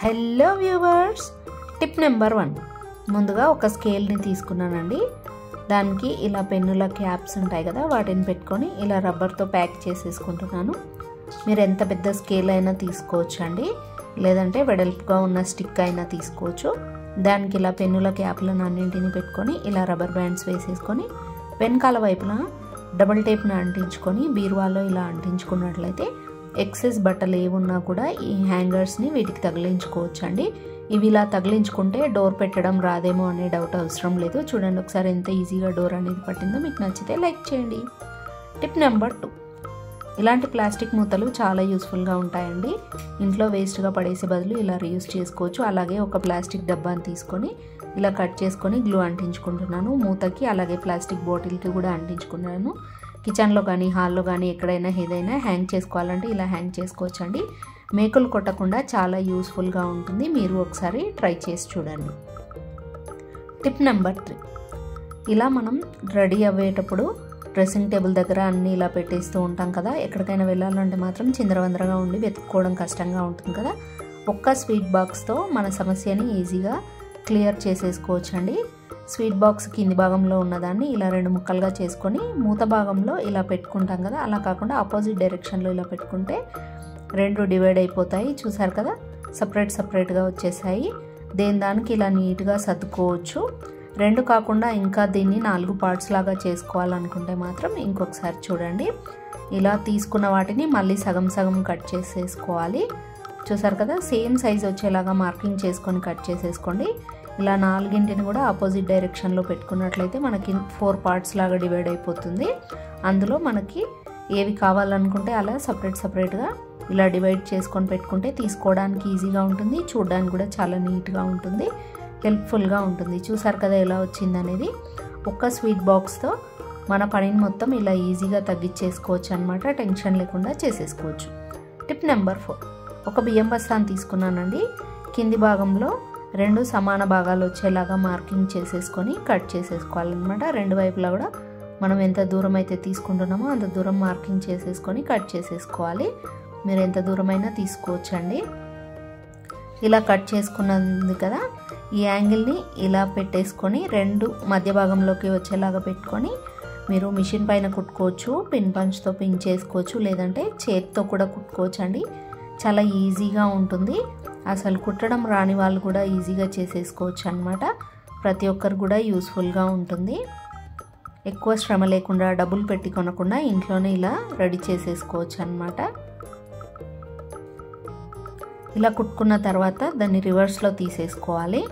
Hello viewers, tip number 1. ముందుగా ఒక స్కేల్ని తీసుకున్నానండి. దానికి ఇలా పెన్నుల క్యాప్స్ ఉంటాయి కదా, వాటిని పెట్టుకొని ఇలా రబ్బర్తో ప్యాక్ చేసేసుకుంటున్నాను. మీరు ఎంత పెద్ద స్కేల్ అయినా తీసుకోవచ్చు అండి, లేదంటే వెడల్పుగా ఉన్న స్టిక్ అయినా తీసుకోవచ్చు. దానికి ఇలా పెన్నుల క్యాప్లను అన్నింటినీ పెట్టుకొని ఇలా రబ్బర్ బ్యాండ్స్ వేసేసుకొని వెనకాల వైపున డబుల్ టేప్ను అంటించుకొని బీరువాలో ఇలా అంటించుకున్నట్లయితే ఎక్సెస్ బట్టలు ఏమున్నా కూడా ఈ హ్యాంగర్స్ని వీటికి తగిలించుకోవచ్చు అండి. ఇవి ఇలా తగిలించుకుంటే డోర్ పెట్టడం రాదేమో అనే డౌట్ అవసరం లేదు. చూడండి ఒకసారి ఎంత ఈజీగా డోర్ అనేది పట్టిందో. మీకు నచ్చితే లైక్ చేయండి. Tip number 2. ఇలాంటి ప్లాస్టిక్ మూతలు చాలా యూస్ఫుల్గా ఉంటాయండి. ఇంట్లో వేస్ట్గా పడేసే బదులు ఇలా రీయూస్ చేసుకోవచ్చు. అలాగే ఒక ప్లాస్టిక్ డబ్బాని తీసుకొని ఇలా కట్ చేసుకొని గ్లూ అంటించుకుంటున్నాను మూతకి. అలాగే ప్లాస్టిక్ బాటిల్కి కూడా అంటించుకున్నాను. కిచెన్లో కానీ హాల్లో కానీ ఎక్కడైనా ఏదైనా హ్యాంగ్ చేసుకోవాలంటే ఇలా హ్యాంగ్ చేసుకోవచ్చు అండి. మేకులు కొట్టకుండా చాలా యూస్ఫుల్గా ఉంటుంది. మీరు ఒకసారి ట్రై చేసి చూడండి. Tip number 3. ఇలా మనం రెడీ అయ్యేటప్పుడు డ్రెస్సింగ్ టేబుల్ దగ్గర అన్నీ ఇలా పెట్టేస్తూ ఉంటాం కదా. ఎక్కడికైనా వెళ్ళాలంటే మాత్రం చిందరవందరగా ఉండి వెతుక్కోవడం కష్టంగా ఉంటుంది కదా. ఒక్క స్వీట్ బాక్స్తో మన సమస్యని ఈజీగా క్లియర్ చేసేసుకోవచ్చు అండి. స్వీట్ బాక్స్ కింది భాగంలో ఉన్నదాన్ని ఇలా 2 ముక్కలుగా చేసుకొని మూత భాగంలో ఇలా పెట్టుకుంటాం కదా, అలా కాకుండా ఆపోజిట్ డైరెక్షన్లో ఇలా పెట్టుకుంటే 2 డివైడ్ అయిపోతాయి. చూసారు కదా, సపరేట్గా వచ్చేసాయి. దానికి ఇలా నీట్గా సర్దుకోవచ్చు. 2 కాకుండా ఇంకా దీన్ని 4 పార్ట్స్ లాగా చేసుకోవాలనుకుంటే మాత్రం ఇంకొకసారి చూడండి. ఇలా తీసుకున్న వాటిని మళ్ళీ సగం కట్ చేసేసుకోవాలి. చూసారు కదా, సేమ్ సైజ్ వచ్చేలాగా మార్కింగ్ చేసుకొని కట్ చేసేసుకోండి. ఇలా 4ని కూడా ఆపోజిట్ డైరెక్షన్లో పెట్టుకున్నట్లయితే మనకి 4 పార్ట్స్ లాగా డివైడ్ అయిపోతుంది. అందులో మనకి ఏవి కావాలనుకుంటే అలా సపరేట్గా ఇలా డివైడ్ చేసుకొని పెట్టుకుంటే తీసుకోవడానికి ఈజీగా ఉంటుంది. చూడడానికి కూడా చాలా నీట్గా ఉంటుంది, హెల్ప్ఫుల్గా ఉంటుంది. చూసారు కదా ఎలా వచ్చింది అనేది. ఒక్క స్వీట్ బాక్స్తో మన పనిని మొత్తం ఇలా ఈజీగా తగ్గించేసుకోవచ్చు అనమాట. టెన్షన్ లేకుండా చేసేసుకోవచ్చు. Tip number 4. ఒక బియ్యం బస్తాను తీసుకున్నానండి. కింది భాగంలో 2 సమాన భాగాలు వచ్చేలాగా మార్కింగ్ చేసేసుకొని కట్ చేసేసుకోవాలన్నమాట. 2 వైపులా కూడా మనం ఎంత దూరం అయితే తీసుకుంటున్నామో అంత దూరం మార్కింగ్ చేసేసుకొని కట్ చేసేసుకోవాలి. మీరు ఎంత దూరమైనా తీసుకోవచ్చండి. ఇలా కట్ చేసుకున్నది కదా, ఈ యాంగిల్ని ఇలా పెట్టేసుకొని 2 మధ్య భాగంలోకి వచ్చేలాగా పెట్టుకొని మీరు మిషన్ పైన కుట్టుకోవచ్చు, పిన్ పంచ్తో పిన్ చేసుకోవచ్చు, లేదంటే చేతితో కూడా కుట్టుకోవచ్చు అండి. చాలా ఈజీగా ఉంటుంది. అసలు కుట్టడం రాని వాళ్ళు కూడా ఈజీగా చేసేసుకోవచ్చు అన్నమాట. ప్రతి ఒక్కరు కూడా యూస్ఫుల్గా ఉంటుంది. ఎక్కువ శ్రమ లేకుండా, డబ్బులు పెట్టి కొనకుండా ఇంట్లోనే ఇలా రెడీ చేసేసుకోవచ్చు అన్నమాట. ఇలా కుట్టుకున్న తర్వాత దాన్ని రివర్స్లో తీసేసుకోవాలి.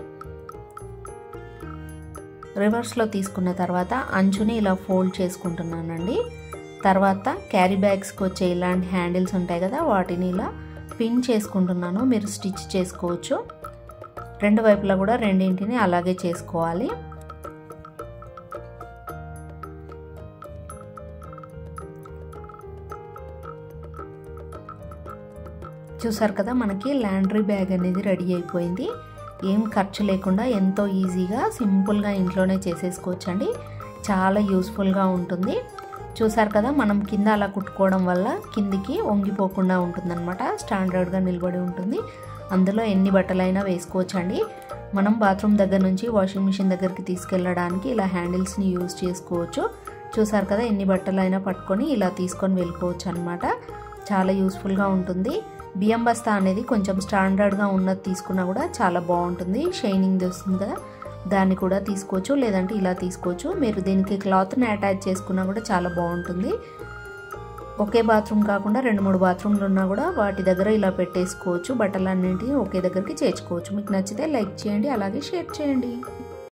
రివర్స్లో తీసుకున్న తర్వాత అంచుని ఇలా ఫోల్డ్ చేసుకుంటున్నానండి. తర్వాత క్యారీ బ్యాగ్స్కి వచ్చే ఇలాంటి హ్యాండిల్స్ ఉంటాయి కదా, వాటిని ఇలా పిన్ చేసుకుంటున్నాను. మీరు స్టిచ్ చేసుకోవచ్చు. 2 వైపులా కూడా రెండింటిని అలాగే చేసుకోవాలి. చూసారు కదా, మనకి లాండ్రీ బ్యాగ్ అనేది రెడీ అయిపోయింది. ఏం ఖర్చు లేకుండా ఎంతో ఈజీగా సింపుల్గా ఇంట్లోనే చేసేసుకోవచ్చు అండి. చాలా యూస్ఫుల్గా ఉంటుంది. చూసారు కదా, మనం కింద అలా కుట్టుకోవడం వల్ల కిందికి వంగిపోకుండా ఉంటుందన్నమాట. స్టాండర్డ్గా నిలబడి ఉంటుంది. అందులో ఎన్ని బట్టలైనా వేసుకోవచ్చు అండి. మనం బాత్రూమ్ దగ్గర నుంచి వాషింగ్ మిషన్ దగ్గరికి తీసుకెళ్ళడానికి ఇలా హ్యాండిల్స్ని యూజ్ చేసుకోవచ్చు. చూసారు కదా, ఎన్ని బట్టలైనా పట్టుకొని ఇలా తీసుకొని వెళ్ళిపోవచ్చు అనమాట. చాలా యూస్ఫుల్గా ఉంటుంది. బియ్యం బస్తా అనేది కొంచెం స్టాండర్డ్గా ఉన్నది తీసుకున్నా కూడా చాలా బాగుంటుంది. షైనింగ్ వస్తుంది కదా, దాన్ని కూడా తీసుకోవచ్చు, లేదంటే ఇలా తీసుకోవచ్చు. మీరు దీనికి క్లాత్ని అటాచ్ చేసుకున్నా కూడా చాలా బాగుంటుంది. ఒకే బాత్రూమ్ కాకుండా 2-3 బాత్రూమ్లు ఉన్నా కూడా వాటి దగ్గర ఇలా పెట్టేసుకోవచ్చు. బట్టలన్నింటినీ ఒకే దగ్గరికి చేర్చుకోవచ్చు. మీకు నచ్చితే లైక్ చేయండి, అలాగే షేర్ చేయండి.